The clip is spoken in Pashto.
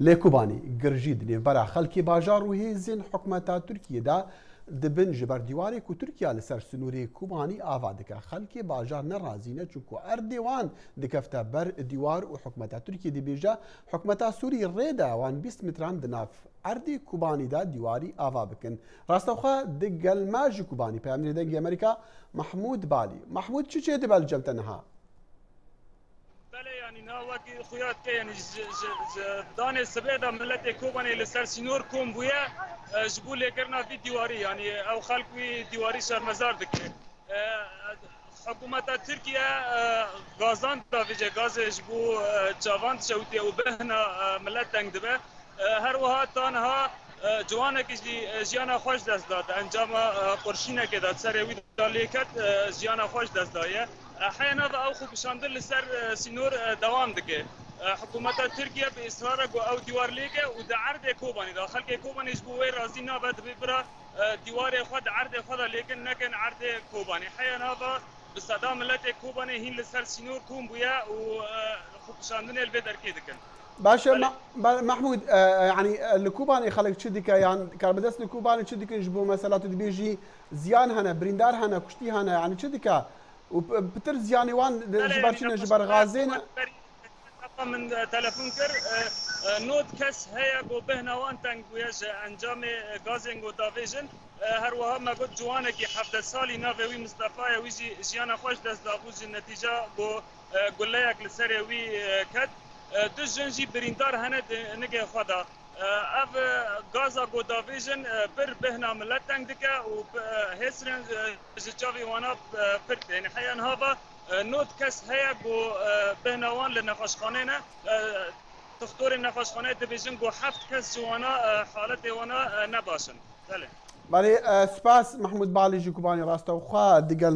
لێکوبانی گرژی دنێڤبەرە خەڵکی باژار و هێزên حکومەتا تورکیەدا دبن ji ber dîwarê ku Tirkiya li ser sinûrê Kobanî ava dike. Xelkê bajar nerazî ne çûnku erdê wan dikefte ber dîwar û hikûmeta Tirkiye dibêje hikûmeta Sûrî rê de wan 20 metran di nav erdê Kobanî de dîwarî ava bikin. Rastexwe di gelma ji Kobanî peyamberê dengê Amerîka Mahmûd Balî. Mahmûd çi çê dibe li cem te niha? يعني ناوكي خويات يعني داني سبيدا ملتي كوباني لسر سينور كوم بويا جبول لكرنا في ديواري يعني او خلقوي ديواري شهر مزار دكي حكومة تركيا غازان دافيجا غاز جبو جافان شوتي وبهنا ملت تنگدبه هر وها تانها جوانك جيانا خوش دست داد انجام قرشينه که داد سر وی دالیکت جيانا خوش دست دایه حينا او خو بشاندل لسر سينور دوام دكه حكومه تركيا باصرار او ديوار ليكه ودا عرض كوباني دا خلق كوباني جبوي رازينا بد ببرا ديوار خد عرض خد لكن نكن عرض كوباني حينا بصدام ملت كوباني هين لسر سينور كوم بويا و خو بشاندن البدر كده كان باشا محمود يعني الكوباني خلق تشدك يعني كاربدس الكوباني تشدك نجبو مثلا تدبيجي زيان هنا بريندار هنا كشتي هنا يعني تشدك وبتر زياني وان جبرشنا جبر غازين من تلفون كر نوت كس هي جو بهنا وان تانك وياج انجام غازين جو دافيجن هر وها ما قد جوانا كي حفظ سالي نافوي مصطفى ويجي جيانا خوش دست دافوز النتيجه جو قليك لسري وي كد دو جنجي بريندار هنا نجي خدا اف غازا جو دافيجن بر بهنا ملت تانك دكا و هسرن جاوي وانا برت يعني حيان هذا نوت كس هيا جو بهنوان لنفشخانينا تختار النفشخانه ديفيجن جو حفت كس جوانا حالتي وانا نباشن. بله سپاس محمود بالی جی کوبانی راسته و خواه دیگل